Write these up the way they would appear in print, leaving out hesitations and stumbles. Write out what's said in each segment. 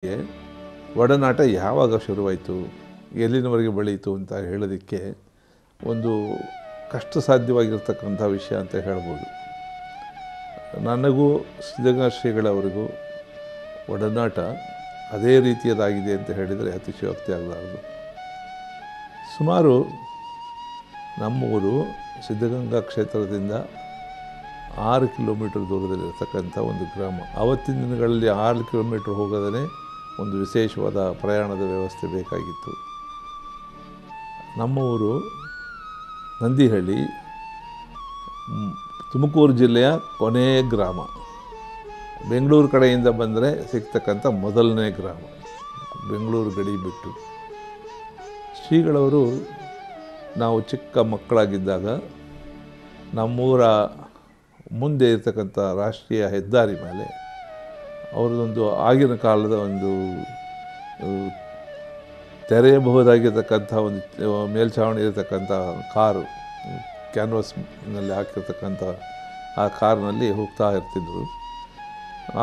ಒಡನಾಟ ಯಾವಾಗ ಶುರುವಾಯಿತು, ಎಲ್ಲಿನವರೆಗೆ ಬೆಳೀತು ಅಂತ ಹೇಳೋದಕ್ಕೆ ಒಂದು ಕಷ್ಟ ಸಾಧ್ಯವಾಗಿರ್ತಕ್ಕಂಥ ವಿಷಯ ಅಂತ ಹೇಳ್ಬೋದು. ನನಗೂ ಸಿದ್ಧಗಂಗಾ ಶ್ರೀಗಳವರಿಗೂ ಒಡನಾಟ ಅದೇ ರೀತಿಯದಾಗಿದೆ ಅಂತ ಹೇಳಿದರೆ ಅತಿಶಯೋಕ್ತಿ ಆಗಲಾರದು. ಸುಮಾರು ನಮ್ಮೂರು ಸಿದ್ಧಗಂಗಾ ಕ್ಷೇತ್ರದಿಂದ 6 ಕಿಲೋಮೀಟರ್ ದೂರದಲ್ಲಿರ್ತಕ್ಕಂಥ ಒಂದು ಗ್ರಾಮ. ಆವತ್ತಿನ ದಿನಗಳಲ್ಲಿ 6 ಕಿಲೋಮೀಟರ್ ಹೋಗೋದೇ ಒಂದು ವಿಶೇಷವಾದ ಪ್ರಯಾಣದ ವ್ಯವಸ್ಥೆ ಬೇಕಾಗಿತ್ತು. ನಮ್ಮ ಊರು ನಂದಿಹಳ್ಳಿ, ತುಮಕೂರು ಜಿಲ್ಲೆಯ ಕೊನೆಯ ಗ್ರಾಮ. ಬೆಂಗಳೂರು ಕಡೆಯಿಂದ ಬಂದರೆ ಸಿಗ್ತಕ್ಕಂಥ ಮೊದಲನೇ ಗ್ರಾಮ, ಬೆಂಗಳೂರು ಗಡಿ ಬಿಟ್ಟು. ಶ್ರೀಗಳವರು ನಾವು ಚಿಕ್ಕ ಮಕ್ಕಳಾಗಿದ್ದಾಗ ನಮ್ಮೂರ ಮುಂದೆ ಇರ್ತಕ್ಕಂಥ ರಾಷ್ಟ್ರೀಯ ಹೆದ್ದಾರಿ ಮೇಲೆ ಅವ್ರದ್ದೊಂದು ಆಗಿನ ಕಾಲದ ಒಂದು ತೆರೆಯಬಹುದಾಗಿರ್ತಕ್ಕಂಥ ಒಂದು ಮೇಲ್ಛಾವಣಿ ಇರತಕ್ಕಂಥ ಕಾರು, ಕ್ಯಾನ್ವಾಸ್ನಲ್ಲಿ ಹಾಕಿರ್ತಕ್ಕಂಥ ಆ ಕಾರಿನಲ್ಲಿ ಹೋಗ್ತಾ ಇರ್ತಿದ್ರು.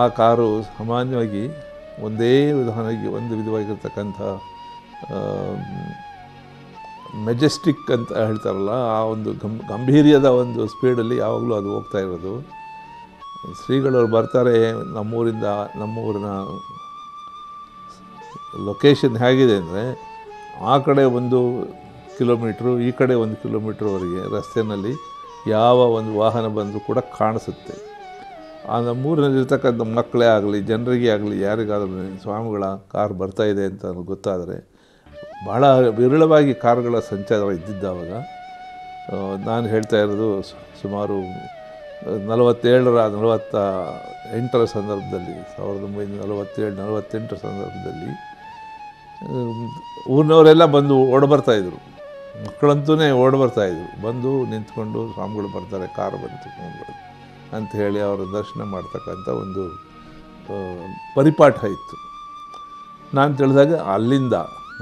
ಆ ಕಾರು ಸಾಮಾನ್ಯವಾಗಿ ಒಂದೇ ವಿಧವಾಗಿರ್ತಕ್ಕಂಥ ಮೆಜೆಸ್ಟಿಕ್ ಅಂತ ಹೇಳ್ತಾರಲ್ಲ, ಆ ಒಂದು ಗಂಭೀರ್ಯದ ಒಂದು ಸ್ಪೀಡಲ್ಲಿ ಯಾವಾಗಲೂ ಅದು ಹೋಗ್ತಾ ಇರೋದು. ಶ್ರೀಗಳವರು ಬರ್ತಾರೆ. ನಮ್ಮೂರಿನ ಲೊಕೇಶನ್ ಹೇಗಿದೆ ಅಂದರೆ, ಆ ಕಡೆ 1 ಕಿಲೋಮೀಟ್ರು, ಈ ಕಡೆ 1 ಕಿಲೋಮೀಟ್ರ್ವರೆಗೆ ರಸ್ತೆಯಲ್ಲಿ ಯಾವ ಒಂದು ವಾಹನ ಬಂದರೂ ಕೂಡ ಕಾಣಿಸುತ್ತೆ. ಆ ನಮ್ಮೂರಿನಲ್ಲಿರ್ತಕ್ಕಂಥ ಮಕ್ಕಳೇ ಆಗಲಿ, ಜನರಿಗೆ ಆಗಲಿ, ಯಾರಿಗಾದರೂ ಸ್ವಾಮಿಗಳ ಕಾರ್ ಬರ್ತಾಯಿದೆ ಅಂತ ಗೊತ್ತಾದರೆ, ಭಾಳ ವಿರಳವಾಗಿ ಕಾರುಗಳ ಸಂಚಾರ ಇದ್ದಿದ್ದಾವಾಗ. ನಾನು ಹೇಳ್ತಾ ಇರೋದು ಸುಮಾರು 48ರ ಸಂದರ್ಭದಲ್ಲಿ, 1947-48 ಸಂದರ್ಭದಲ್ಲಿ ಊರಿನವರೆಲ್ಲ ಬಂದು ಓಡಬರ್ತಾಯಿದ್ರು. ಮಕ್ಕಳಂತೂ ಓಡಬರ್ತಾಯಿದ್ರು. ಬಂದು ನಿಂತ್ಕೊಂಡು ಸ್ವಾಮಿಗಳು ಬರ್ತಾರೆ, ಕಾರು ಬಂತು ಅಂತ ಹೇಳಿ ಅವರ ದರ್ಶನ ಮಾಡ್ತಕ್ಕಂಥ ಒಂದು ಪರಿಪಾಠ ಇತ್ತು. ನಾನು ತಿಳಿದಾಗ ಅಲ್ಲಿಂದ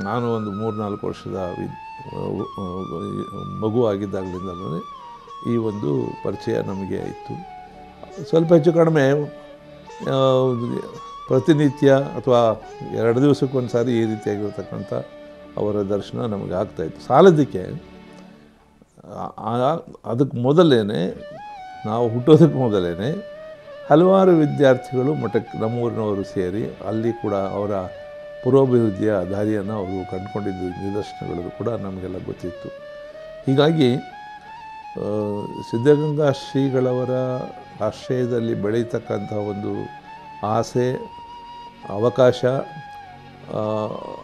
ನಾನು ಒಂದು 3-4 ವರ್ಷದ ಮಗು ಆಗಿದ್ದಾಗಲಿಂದಲೇ ಈ ಒಂದು ಪರಿಚಯ ನಮಗೆ ಇತ್ತು. ಸ್ವಲ್ಪ ಹೆಚ್ಚು ಕಡಿಮೆ ಪ್ರತಿನಿತ್ಯ ಅಥವಾ 2 ದಿವಸಕ್ಕೊಂದು ಸಾರಿ ಈ ರೀತಿಯಾಗಿರ್ತಕ್ಕಂಥ ಅವರ ದರ್ಶನ ನಮಗೆ ಆಗ್ತಾಯಿತ್ತು. ಸಾಲದಕ್ಕೆ ಅದಕ್ಕೆ ಮೊದಲೇ, ನಾವು ಹುಟ್ಟೋದಕ್ಕೆ ಮೊದಲೇ ಹಲವಾರು ವಿದ್ಯಾರ್ಥಿಗಳು ಮಠಕ್ಕೆ ನಮ್ಮೂರಿನವರು ಸೇರಿ ಅಲ್ಲಿ ಕೂಡ ಅವರ ಪೂರ್ವಾಭಿವೃದ್ಧಿಯ ದಾರಿಯನ್ನು ಅವರು ಕಂಡುಕೊಂಡಿದ್ದ ನಿದರ್ಶನಗಳು ಕೂಡ ನಮಗೆಲ್ಲ ಗೊತ್ತಿತ್ತು. ಹೀಗಾಗಿ ಸಿದ್ಧಗಂಗಾ ಶ್ರೀಗಳವರ ಆಶ್ರಯದಲ್ಲಿ ಬೆಳೀತಕ್ಕಂಥ ಒಂದು ಆಸೆ, ಅವಕಾಶ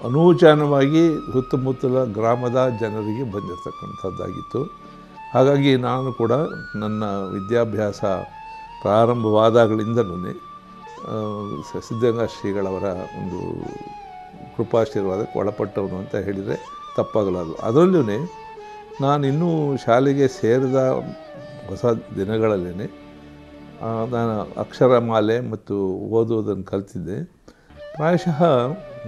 ಅನೂಚಾನವಾಗಿ ಸುತ್ತಮುತ್ತಲ ಗ್ರಾಮದ ಜನರಿಗೆ ಬಂದಿರತಕ್ಕಂಥದ್ದಾಗಿತ್ತು. ಹಾಗಾಗಿ ನಾನು ಕೂಡ ನನ್ನ ವಿದ್ಯಾಭ್ಯಾಸ ಪ್ರಾರಂಭವಾದಾಗಲಿಂದಲೂ ಸಿದ್ಧಗಂಗಾ ಶ್ರೀಗಳವರ ಒಂದು ಕೃಪಾಶೀರ್ವಾದಕ್ಕೆ ಒಳಪಟ್ಟವನು ಅಂತ ಹೇಳಿದರೆ ತಪ್ಪಾಗಲಾರದು. ಅದರಲ್ಲೂ ನಾನು ಇನ್ನೂ ಶಾಲೆಗೆ ಸೇರಿದ ಹೊಸ ದಿನಗಳಲ್ಲೇ ನಾನು ಅಕ್ಷರಮಾಲೆ ಮತ್ತು ಓದುವುದನ್ನು ಕಲಿತಿದ್ದೆ. ಪ್ರಾಯಶಃ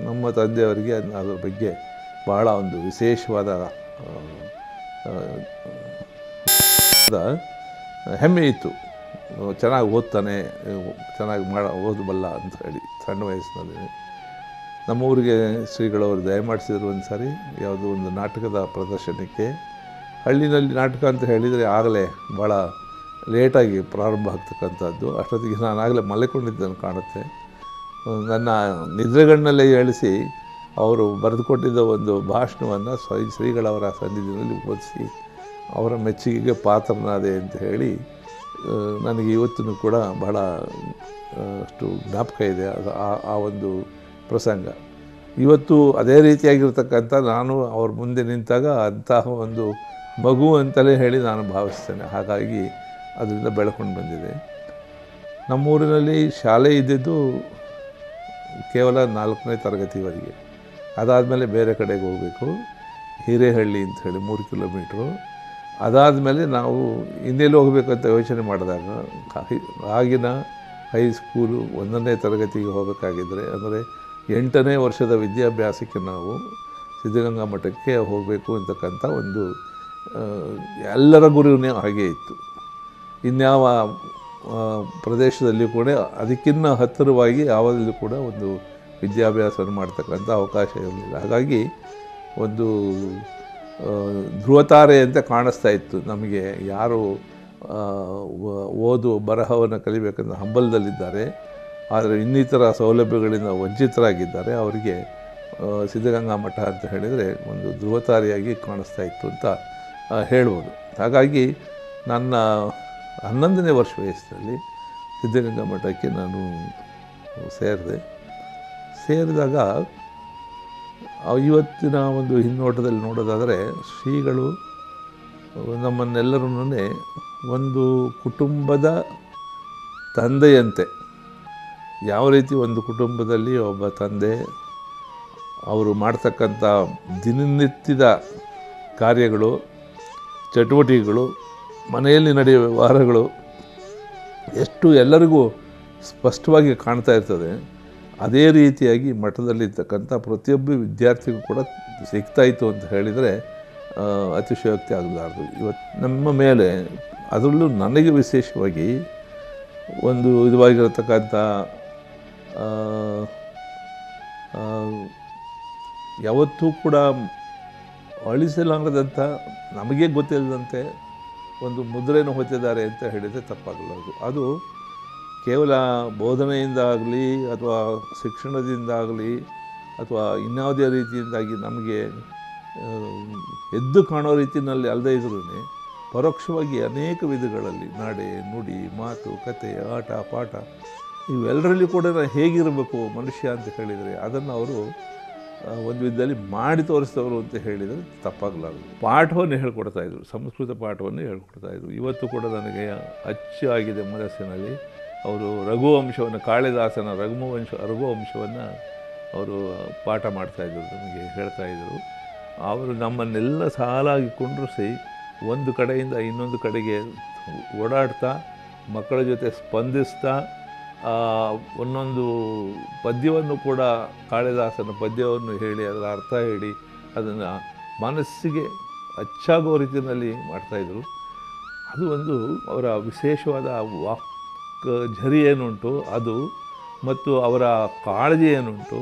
ನಮ್ಮ ತಂದೆಯವರಿಗೆ ಅದರ ಬಗ್ಗೆ ಭಾಳ ಒಂದು ವಿಶೇಷವಾದ ಹೆಮ್ಮೆ ಇತ್ತು. ಚೆನ್ನಾಗಿ ಓದ್ತಾನೆ, ಚೆನ್ನಾಗಿ ಓದಬಲ್ಲ ಅಂತ ಹೇಳಿ. ಸಣ್ಣ ವಯಸ್ಸಿನಲ್ಲಿ ನಮ್ಮ ಊರಿಗೆ ಶ್ರೀಗಳವರು ದಯಮಾಡಿಸಿದ್ರು ಒಂದು ಸಾರಿ, ಯಾವುದೋ ಒಂದು ನಾಟಕದ ಪ್ರದರ್ಶನಕ್ಕೆ. ಹಳ್ಳಿನಲ್ಲಿ ನಾಟಕ ಅಂತ ಹೇಳಿದರೆ ಆಗಲೇ ಭಾಳ ಲೇಟಾಗಿ ಪ್ರಾರಂಭ ಆಗ್ತಕ್ಕಂಥದ್ದು. ಅಷ್ಟೊತ್ತಿಗೆ ನಾನು ಆಗಲೇ ಮಲ್ಕೊಂಡಿದ್ದನ್ನು ಕಾಣುತ್ತೆ. ನನ್ನ ನಿದ್ರೆಗಣ್ಣಲ್ಲೇ ಹೇಳಿಸಿ ಅವರು ಬರೆದುಕೊಟ್ಟಿದ್ದ ಒಂದು ಭಾಷಣವನ್ನು ಶ್ರೀಗಳವರ ಸನ್ನಿಧಿಯಲ್ಲಿ ಓದಿಸಿ ಅವರ ಮೆಚ್ಚುಗೆಗೆ ಪಾತ್ರನಾದೆ ಅಂತ ಹೇಳಿ ನನಗೆ ಇವತ್ತೂ ಕೂಡ ಬಹಳ ಅಷ್ಟು ಜ್ಞಾಪಕ ಇದೆ ಆ ಒಂದು ಪ್ರಸಂಗ. ಇವತ್ತು ಅದೇ ರೀತಿಯಾಗಿರ್ತಕ್ಕಂಥ ನಾನು ಅವ್ರ ಮುಂದೆ ನಿಂತಾಗ ಅಂತಹ ಒಂದು ಮಗು ಅಂತಲೇ ಹೇಳಿ ನಾನು ಭಾವಿಸ್ತೇನೆ. ಹಾಗಾಗಿ ಅದರಿಂದ ಬೆಳ್ಕೊಂಡು ಬಂದಿದೆ. ನಮ್ಮೂರಿನಲ್ಲಿ ಶಾಲೆ ಇದ್ದಿದ್ದು ಕೇವಲ 4ನೇ ತರಗತಿವರೆಗೆ. ಅದಾದಮೇಲೆ ಬೇರೆ ಕಡೆಗೆ ಹೋಗಬೇಕು, ಹಿರೇಹಳ್ಳಿ ಅಂತ ಹೇಳಿ 3 ಕಿಲೋಮೀಟ್ರು. ಅದಾದಮೇಲೆ ನಾವು ಇನ್ನೆಲ್ಲಿ ಹೋಗಬೇಕಂತ ಯೋಚನೆ ಮಾಡಿದಾಗ ಆಗಿನ ಹೈಸ್ಕೂಲು 1ನೇ ತರಗತಿಗೆ ಹೋಗಬೇಕಾಗಿದ್ದರೆ, ಅಂದರೆ 8ನೇ ವರ್ಷದ ವಿದ್ಯಾಭ್ಯಾಸಕ್ಕೆ ನಾವು ಸಿದ್ಧಗಂಗಾ ಮಠಕ್ಕೆ ಹೋಗಬೇಕು ಅಂತಕ್ಕಂಥ ಒಂದು ಎಲ್ಲರ ಗುರುವೇ ಹಾಗೇ ಇತ್ತು. ಇನ್ಯಾವ ಪ್ರದೇಶದಲ್ಲಿ ಕೂಡ ಅದಕ್ಕಿಂತ ಹತ್ತಿರವಾಗಿ ಯಾವುದಲ್ಲೂ ಕೂಡ ಒಂದು ವಿದ್ಯಾಭ್ಯಾಸವನ್ನು ಮಾಡ್ತಕ್ಕಂಥ ಅವಕಾಶ ಇರಲಿಲ್ಲ. ಹಾಗಾಗಿ ಒಂದು ಧ್ರುವತಾರೆ ಅಂತ ಕಾಣಿಸ್ತಾ ಇತ್ತು ನಮಗೆ. ಯಾರು ಓದು ಬರಹವನ್ನು ಕಲಿಬೇಕಂತ ಹಂಬಲದಲ್ಲಿದ್ದಾರೆ, ಆದರೆ ಇನ್ನಿತರ ಸೌಲಭ್ಯಗಳಿಂದ ವಂಚಿತರಾಗಿದ್ದಾರೆ, ಅವರಿಗೆ ಸಿದ್ಧಗಂಗಾ ಮಠ ಅಂತ ಹೇಳಿದರೆ ಒಂದು ಧ್ರುವತಾರಿಯಾಗಿ ಕಾಣಿಸ್ತಾ ಇತ್ತು ಅಂತ ಹೇಳ್ಬೋದು. ಹಾಗಾಗಿ ನನ್ನ 11ನೇ ವರ್ಷ ವಯಸ್ಸಿನಲ್ಲಿ ಸಿದ್ಧಗಂಗಾ ಮಠಕ್ಕೆ ನಾನು ಸೇರಿದಾಗ ಇವತ್ತಿನ ಒಂದು ಹಿನ್ನೋಟದಲ್ಲಿ ನೋಡೋದಾದರೆ ಶ್ರೀಗಳು ನಮ್ಮನ್ನೆಲ್ಲರನ್ನೂ ಒಂದು ಕುಟುಂಬದ ತಂದೆಯಂತೆ, ಯಾವ ರೀತಿ ಒಂದು ಕುಟುಂಬದಲ್ಲಿ ಒಬ್ಬ ತಂದೆ ಅವರು ಮಾಡ್ತಕ್ಕಂಥ ದಿನನಿತ್ಯದ ಕಾರ್ಯಗಳು, ಚಟುವಟಿಕೆಗಳು, ಮನೆಯಲ್ಲಿ ನಡೆಯುವ ವ್ಯವಹಾರಗಳು ಎಷ್ಟು ಎಲ್ಲರಿಗೂ ಸ್ಪಷ್ಟವಾಗಿ ಕಾಣ್ತಾ ಇರ್ತದೆ, ಅದೇ ರೀತಿಯಾಗಿ ಮಠದಲ್ಲಿರ್ತಕ್ಕಂಥ ಪ್ರತಿಯೊಬ್ಬ ವಿದ್ಯಾರ್ಥಿಗೂ ಕೂಡ ಸಿಗ್ತಾಯಿತ್ತು ಅಂತ ಹೇಳಿದರೆ ಅತಿಶಯೋಕ್ತಿ ಆಗಲಾರದು. ಇವತ್ತು ನಮ್ಮ ಮೇಲೆ, ಅದರಲ್ಲೂ ನನಗೆ ವಿಶೇಷವಾಗಿ ಒಂದು ಇದಾಗಿರತಕ್ಕಂಥ ಯಾವತ್ತೂ ಕೂಡ ಅಳಿಸಲಾಗದಂಥ, ನಮಗೆ ಗೊತ್ತಿಲ್ಲದಂತೆ ಒಂದು ಮುದ್ರೆಯನ್ನು ಹೊತ್ತಿದ್ದಾರೆ ಅಂತ ಹೇಳಿದರೆ ತಪ್ಪಾಗಲಾರದು. ಅದು ಕೇವಲ ಬೋಧನೆಯಿಂದಾಗಲಿ ಅಥವಾ ಶಿಕ್ಷಣದಿಂದಾಗಲಿ ಅಥವಾ ಇನ್ಯಾವುದೇ ರೀತಿಯಿಂದಾಗಿ ನಮಗೆ ಎದ್ದು ಕಾಣೋ ರೀತಿಯಲ್ಲಿ ಅಲ್ಲದೇ ಇದ್ರೂ ಪರೋಕ್ಷವಾಗಿ ಅನೇಕ ವಿಧಗಳಲ್ಲಿ ನಡೆ, ನುಡಿ, ಮಾತು, ಕತೆ, ಆಟ, ಪಾಠ ಇವೆಲ್ಲರಲ್ಲಿ ಕೂಡ ಹೇಗಿರಬೇಕು ಮನುಷ್ಯ ಅಂತ ಹೇಳಿದರೆ ಅದನ್ನು ಅವರು ಒಂದು ವಿಧದಲ್ಲಿ ಮಾಡಿ ತೋರಿಸಿದವರು ಅಂತ ಹೇಳಿದರೆ ತಪ್ಪಾಗಲಾರದು. ಪಾಠವನ್ನು ಹೇಳ್ಕೊಡ್ತಾಯಿದ್ರು, ಸಂಸ್ಕೃತ ಪಾಠವನ್ನು ಹೇಳ್ಕೊಡ್ತಾಯಿದ್ರು. ಇವತ್ತು ಕೂಡ ನನಗೆ ಅಚ್ಚಾಗಿದೆ ಮನಸ್ಸಿನಲ್ಲಿ. ಅವರು ರಘುವಂಶವನ್ನು, ಕಾಳಿದಾಸನ ರಘುವಂಶವನ್ನು ಅವರು ಪಾಠ ಮಾಡ್ತಾಯಿದ್ರು, ನಮಗೆ ಹೇಳ್ತಾಯಿದ್ರು. ಅವರು ನಮ್ಮನ್ನೆಲ್ಲ ಸಾಲಾಗಿ ಕುಂಡ್ರಿಸಿ ಒಂದು ಕಡೆಯಿಂದ ಇನ್ನೊಂದು ಕಡೆಗೆ ಓಡಾಡ್ತಾ, ಮಕ್ಕಳ ಜೊತೆ ಸ್ಪಂದಿಸ್ತಾ, ಒಂದೊಂದು ಪದ್ಯವನ್ನು ಕೂಡ ಕಾಳಿದಾಸನ ಪದ್ಯವನ್ನು ಹೇಳಿ ಅದರ ಅರ್ಥ ಹೇಳಿ ಅದನ್ನು ಮನಸ್ಸಿಗೆ ಅಚ್ಚಾಗುವ ರೀತಿಯಲ್ಲಿ ಮಾಡ್ತಾಯಿದ್ರು. ಅದು ಒಂದು ಅವರ ವಿಶೇಷವಾದ ವಾಕ್ ಝರಿ ಏನುಂಟು ಅದು, ಮತ್ತು ಅವರ ಕಾಳಜಿ ಏನುಂಟು,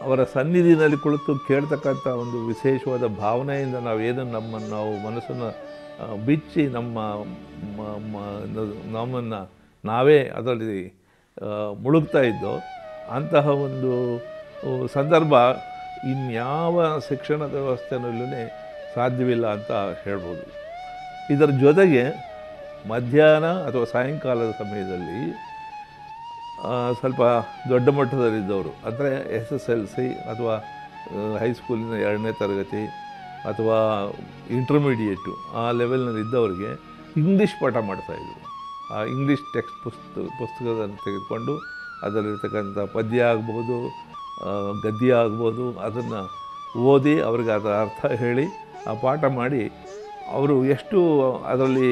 ಅವರ ಸನ್ನಿಧಿನಲ್ಲಿ ಕುಳಿತು ಕೇಳ್ತಕ್ಕಂಥ ಒಂದು ವಿಶೇಷವಾದ ಭಾವನೆಯಿಂದ ನಾವು ಮನಸ್ಸನ್ನು ಬಿಚ್ಚಿ ನಮ್ಮನ್ನು ನಾವೇ ಅದರಲ್ಲಿ ಮುಳುಗ್ತಾ ಇದ್ದೋ ಅಂತಹ ಒಂದು ಸಂದರ್ಭ ಇನ್ಯಾವ ಶಿಕ್ಷಣದ ವ್ಯವಸ್ಥೆಯಲ್ಲೂ ಸಾಧ್ಯವಿಲ್ಲ ಅಂತ ಹೇಳ್ಬೋದು. ಇದರ ಜೊತೆಗೆ ಮಧ್ಯಾಹ್ನ ಅಥವಾ ಸಾಯಂಕಾಲದ ಸಮಯದಲ್ಲಿ ಸ್ವಲ್ಪ ದೊಡ್ಡ ಮಟ್ಟದಲ್ಲಿದ್ದವರು, ಅಂದರೆ SSLC ಅಥವಾ ಹೈಸ್ಕೂಲಿನ 2ನೇ ತರಗತಿ ಅಥವಾ ಇಂಟರ್ಮೀಡಿಯೇಟು ಆ ಲೆವೆಲ್ನಲ್ಲಿದ್ದವರಿಗೆ ಇಂಗ್ಲೀಷ್ ಪಾಠ ಮಾಡ್ತಾಯಿದ್ರು. ಆ ಇಂಗ್ಲೀಷ್ ಟೆಕ್ಸ್ಟ್ ಪುಸ್ತಕವನ್ನು ತೆಗೆದುಕೊಂಡು ಅದರಲ್ಲಿರ್ತಕ್ಕಂಥ ಪದ್ಯ ಆಗ್ಬೋದು, ಗದ್ಯ ಆಗ್ಬೋದು, ಅದನ್ನು ಓದಿ ಅವ್ರಿಗೆ ಅದರ ಅರ್ಥ ಹೇಳಿ ಆ ಪಾಠ ಮಾಡಿ ಅವರು ಎಷ್ಟು ಅದರಲ್ಲಿ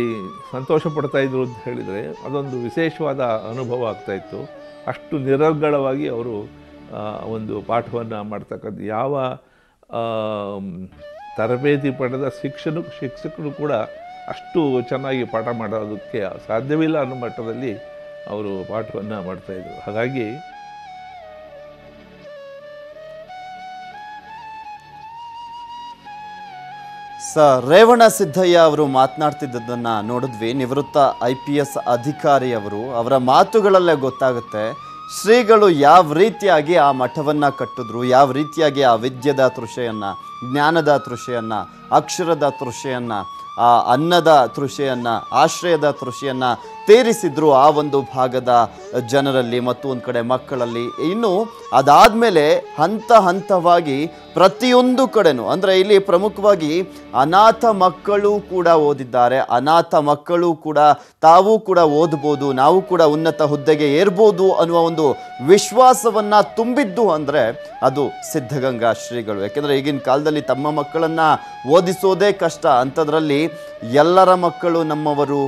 ಸಂತೋಷ ಪಡ್ತಾಯಿದ್ರು ಅಂತ ಹೇಳಿದರೆ ಅದೊಂದು ವಿಶೇಷವಾದ ಅನುಭವ ಆಗ್ತಾಯಿತ್ತು. ಅಷ್ಟು ನಿರರ್ಗಳವಾಗಿ ಅವರು ಒಂದು ಪಾಠವನ್ನು ಮಾಡ್ತಕ್ಕಂಥ ಯಾವ ತರಬೇತಿ ಪಡೆದ ಶಿಕ್ಷಕರು ಕೂಡ ಅಷ್ಟು ಚೆನ್ನಾಗಿ ಪಾಠ ಮಾಡೋದಕ್ಕೆ ಸಾಧ್ಯವಿಲ್ಲ ಅನ್ನೋ ಮಟ್ಟದಲ್ಲಿ ಅವರು ಪಾಠವನ್ನು ಮಾಡ್ತಾಯಿದ್ರು. ಹಾಗಾಗಿ ರೇವಣ ಸಿದ್ದಯ್ಯ ಅವರು ಮಾತನಾಡ್ತಿದ್ದದನ್ನು ನೋಡಿದ್ವಿ. ನಿವೃತ್ತ IPS ಅಧಿಕಾರಿಯವರು, ಅವರ ಮಾತುಗಳಲ್ಲೇ ಗೊತ್ತಾಗುತ್ತೆ ಶ್ರೀಗಳು ಯಾವ ರೀತಿಯಾಗಿ ಆ ಮಠವನ್ನು ಕಟ್ಟಿದ್ರು, ಯಾವ ರೀತಿಯಾಗಿ ಆ ವಿದ್ಯೆದ ತೃಷೆಯನ್ನು, ಜ್ಞಾನದ ತೃಷೆಯನ್ನು, ಅಕ್ಷರದ ತೃಷೆಯನ್ನು, ಆ ಅನ್ನದ ತೃಷೆಯನ್ನು, ಆಶ್ರಯದ ತೃಷೆಯನ್ನು ತೀರಿಸಿದ್ರು ಆ ಒಂದು ಭಾಗದ ಜನರಲ್ಲಿ ಮತ್ತು ಒಂದು ಕಡೆ ಮಕ್ಕಳಲ್ಲಿ. ಇನ್ನು ಅದಾದಮೇಲೆ ಹಂತ ಹಂತವಾಗಿ ಪ್ರತಿಯೊಂದು ಕಡೆನೂ, ಅಂದರೆ ಇಲ್ಲಿ ಪ್ರಮುಖವಾಗಿ ಅನಾಥ ಮಕ್ಕಳು ಕೂಡ ಓದಿದ್ದಾರೆ, ಅನಾಥ ಮಕ್ಕಳು ಕೂಡ ತಾವು ಕೂಡ ಓದ್ಬೋದು, ನಾವು ಕೂಡ ಉನ್ನತ ಹುದ್ದೆಗೆ ಏರ್ಬೋದು ಅನ್ನುವ ಒಂದು ವಿಶ್ವಾಸವನ್ನು ತುಂಬಿದ್ದು ಅಂದರೆ ಅದು ಸಿದ್ಧಗಂಗಾ ಶ್ರೀಗಳು. ಯಾಕೆಂದರೆ ಈಗಿನ ಕಾಲದಲ್ಲಿ ತಮ್ಮ ಮಕ್ಕಳನ್ನು ಓದಿಸೋದೇ ಕಷ್ಟ, ಅಂಥದ್ರಲ್ಲಿ ಎಲ್ಲರ ಮಕ್ಕಳು ನಮ್ಮವರು,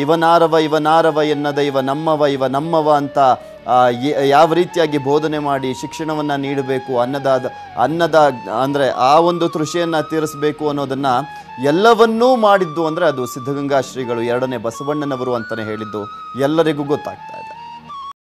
ಇವನಾರವ ಎನ್ನದ ಇವ ನಮ್ಮವ ಅಂತ ಯಾವ ರೀತಿಯಾಗಿ ಬೋಧನೆ ಮಾಡಿ ಶಿಕ್ಷಣವನ್ನು ನೀಡಬೇಕು, ಅನ್ನದ ಅಂದರೆ ಆ ಒಂದು ತೃಷೆಯನ್ನು ತೀರಿಸಬೇಕು ಅನ್ನೋದನ್ನು ಎಲ್ಲವನ್ನೂ ಮಾಡಿದ್ದು ಅಂದರೆ ಅದು ಸಿದ್ಧಗಂಗಾ ಶ್ರೀಗಳು, 2ನೇ ಬಸವಣ್ಣನವರು ಅಂತಲೇ ಹೇಳಿದ್ದು ಎಲ್ಲರಿಗೂ ಗೊತ್ತಾಗ್ತಾ ಇದೆ.